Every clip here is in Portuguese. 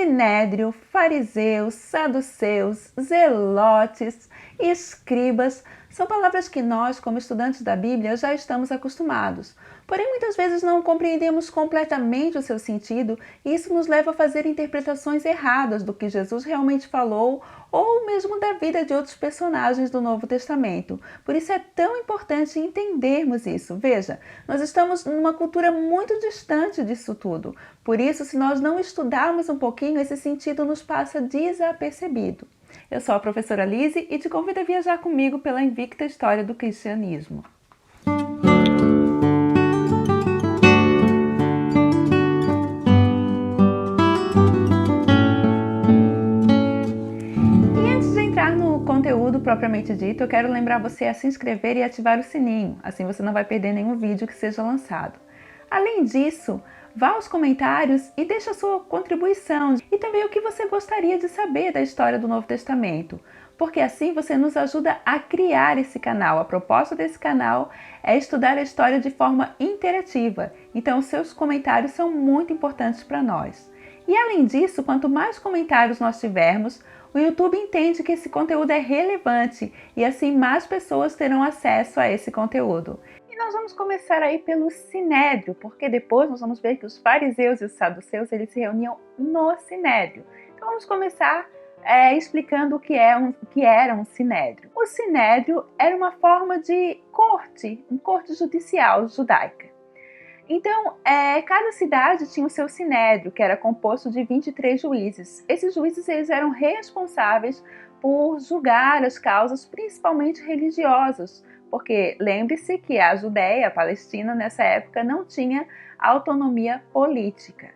sinédrio, fariseus, saduceus, zelotes, escribas são palavras que nós, como estudantes da Bíblia, já estamos acostumados. Porém, muitas vezes não compreendemos completamente o seu sentido e isso nos leva a fazer interpretações erradas do que Jesus realmente falou ou mesmo da vida de outros personagens do Novo Testamento. Por isso é tão importante entendermos isso. Veja, nós estamos numa cultura muito distante disso tudo. Por isso, se nós não estudarmos um pouquinho, esse sentido nos passa desapercebido. Eu sou a professora Lise e te convido a viajar comigo pela invicta história do cristianismo. E antes de entrar no conteúdo propriamente dito, eu quero lembrar você a se inscrever e ativar o sininho, assim você não vai perder nenhum vídeo que seja lançado. Além disso, vá aos comentários e deixe a sua contribuição e também o que você gostaria de saber da história do Novo Testamento, porque assim você nos ajuda a criar esse canal. A proposta desse canal é estudar a história de forma interativa, então os seus comentários são muito importantes para nós. E além disso, quanto mais comentários nós tivermos, o YouTube entende que esse conteúdo é relevante e assim mais pessoas terão acesso a esse conteúdo. Nós vamos começar aí pelo Sinédrio, porque depois nós vamos ver que os fariseus e os saduceus eles se reuniam no Sinédrio. Então vamos começar explicando o que era um Sinédrio. O Sinédrio era uma forma de corte, uma corte judicial judaica. Então, cada cidade tinha o seu sinédrio, que era composto de 23 juízes. Esses juízes eles eram responsáveis por julgar as causas, principalmente religiosas, porque lembre-se que a Judéia, a Palestina, nessa época não tinha autonomia política.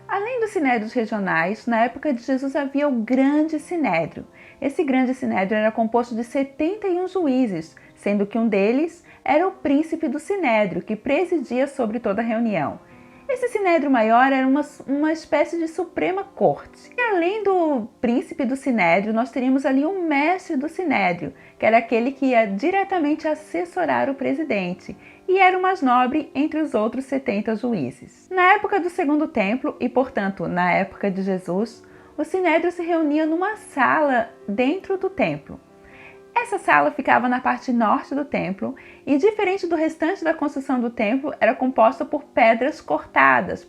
Além dos sinédrios regionais, na época de Jesus havia o Grande Sinédrio. Esse Grande Sinédrio era composto de 71 juízes, sendo que um deles era o príncipe do Sinédrio, que presidia sobre toda a reunião. Esse Sinédrio maior era uma espécie de Suprema Corte. E além do príncipe do Sinédrio, nós teríamos ali um mestre do Sinédrio, que era aquele que ia diretamente assessorar o presidente, e era o mais nobre entre os outros 70 juízes. Na época do Segundo Templo, e portanto na época de Jesus, o Sinédrio se reunia numa sala dentro do templo. Essa sala ficava na parte norte do templo e, diferente do restante da construção do templo, era composta por pedras cortadas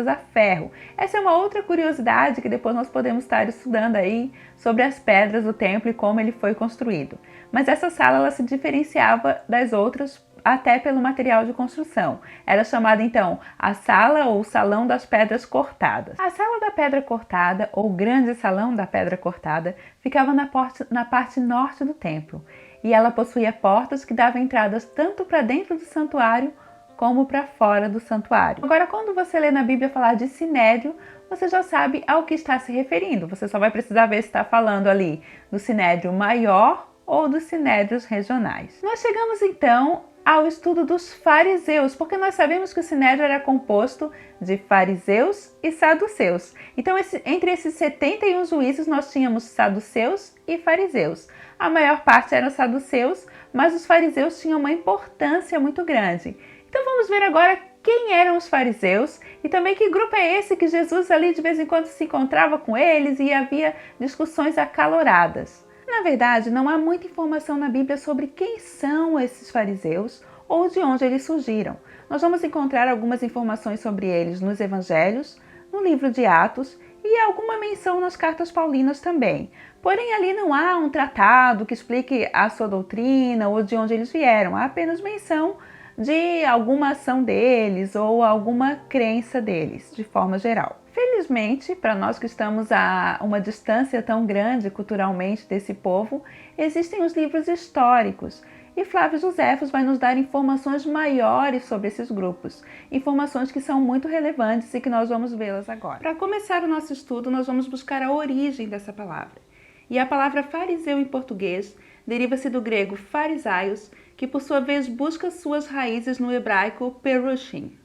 a ferro. Essa é uma outra curiosidade que depois nós podemos estar estudando aí sobre as pedras do templo e como ele foi construído. Mas essa sala ela se diferenciava das outras até pelo material de construção. Era chamada então a sala ou salão das pedras cortadas. A sala da pedra cortada ou grande salão da pedra cortada ficava na parte norte do templo e ela possuía portas que davam entradas tanto para dentro do santuário como para fora do santuário. Agora, quando você lê na Bíblia falar de sinédrio, você já sabe ao que está se referindo. Você só vai precisar ver se está falando ali do sinédrio maior ou dos sinédrios regionais. Nós chegamos então ao estudo dos fariseus, porque nós sabemos que o sinédrio era composto de fariseus e saduceus. Então, entre esses 71 juízes, nós tínhamos saduceus e fariseus. A maior parte eram saduceus, mas os fariseus tinham uma importância muito grande. Então, vamos ver agora quem eram os fariseus e também que grupo é esse que Jesus ali de vez em quando se encontrava com eles e havia discussões acaloradas. Na verdade, não há muita informação na Bíblia sobre quem são esses fariseus ou de onde eles surgiram. Nós vamos encontrar algumas informações sobre eles nos Evangelhos, no livro de Atos e alguma menção nas cartas paulinas também. Porém, ali não há um tratado que explique a sua doutrina ou de onde eles vieram. Há apenas menção de alguma ação deles ou alguma crença deles, de forma geral. Felizmente, para nós que estamos a uma distância tão grande culturalmente desse povo, existem os livros históricos e Flávio Joséfos vai nos dar informações maiores sobre esses grupos, informações que são muito relevantes e que nós vamos vê-las agora. Para começar o nosso estudo, nós vamos buscar a origem dessa palavra. E a palavra fariseu em português deriva-se do grego farisaios, que por sua vez busca suas raízes no hebraico perushim.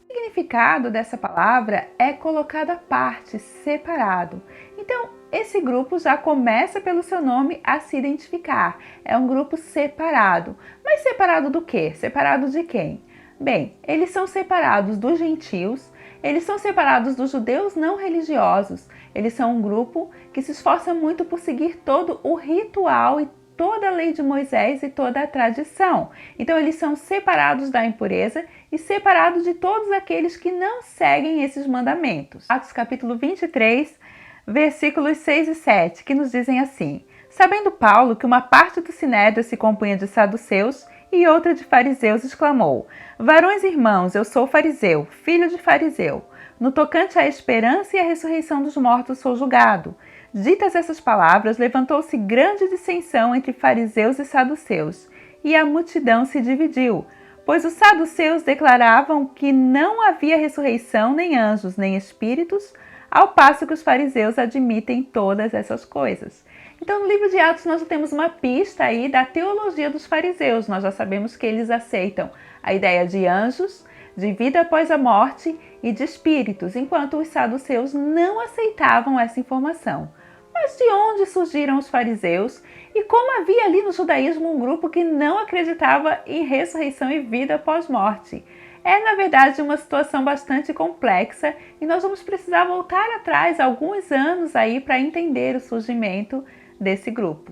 O significado dessa palavra é colocado à parte, separado. Então, esse grupo já começa pelo seu nome a se identificar. É um grupo separado. Mas separado do quê? Separado de quem? Bem, eles são separados dos gentios Eles são separados dos judeus não religiosos. Eles são um grupo que se esforça muito por seguir todo o ritual e toda a lei de Moisés e toda a tradição. Então eles são separados da impureza e separados de todos aqueles que não seguem esses mandamentos. Atos capítulo 23, versículos 6 e 7, que nos dizem assim: Sabendo Paulo que uma parte do sinédrio se compunha de saduceus e outra de fariseus, exclamou: Varões irmãos, eu sou fariseu, filho de fariseu. No tocante à esperança e à ressurreição dos mortos sou julgado. Ditas essas palavras, levantou-se grande dissensão entre fariseus e saduceus, e a multidão se dividiu, pois os saduceus declaravam que não havia ressurreição, nem anjos, nem espíritos, ao passo que os fariseus admitem todas essas coisas. Então, no livro de Atos, nós já temos uma pista aí da teologia dos fariseus. Nós já sabemos que eles aceitam a ideia de anjos, de vida após a morte e de espíritos, enquanto os saduceus não aceitavam essa informação. Mas de onde surgiram os fariseus e como havia ali no judaísmo um grupo que não acreditava em ressurreição e vida após morte? É, na verdade, uma situação bastante complexa e nós vamos precisar voltar atrás alguns anos aí para entender o surgimento desse grupo.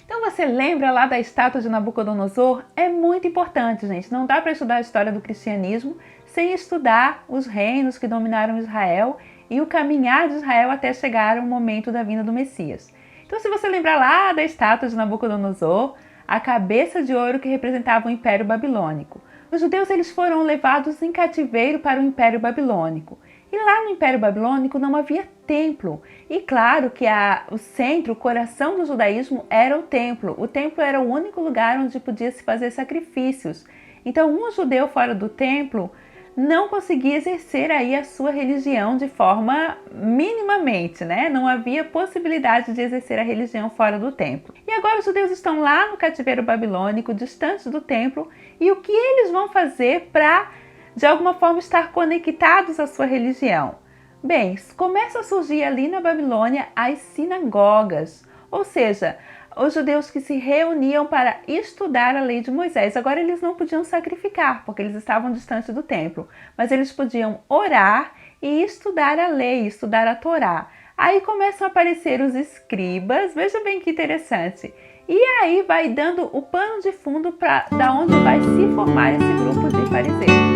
Então você lembra lá da estátua de Nabucodonosor? É muito importante, gente. Não dá para estudar a história do cristianismo sem estudar os reinos que dominaram Israel e o caminhar de Israel até chegar ao momento da vinda do Messias. Então, se você lembrar lá da estátua de Nabucodonosor, a cabeça de ouro que representava o Império Babilônico. Os judeus eles foram levados em cativeiro para o Império Babilônico. E lá no Império Babilônico não havia templo. E claro que o centro, o coração do judaísmo era o templo. O templo era o único lugar onde podia se fazer sacrifícios. Então, um judeu fora do templo não conseguia exercer aí a sua religião de forma minimamente, né? Não havia possibilidade de exercer a religião fora do templo. E agora os judeus estão lá no cativeiro babilônico, distantes do templo, e o que eles vão fazer para, de alguma forma, estar conectados à sua religião? Bem, começa a surgir ali na Babilônia as sinagogas, ou seja, os judeus que se reuniam para estudar a lei de Moisés. Agora eles não podiam sacrificar, porque eles estavam distantes do templo, mas eles podiam orar e estudar a lei, estudar a Torá. Aí começam a aparecer os escribas, veja bem que interessante. E aí vai dando o pano de fundo para da onde vai se formar esse grupo de fariseus.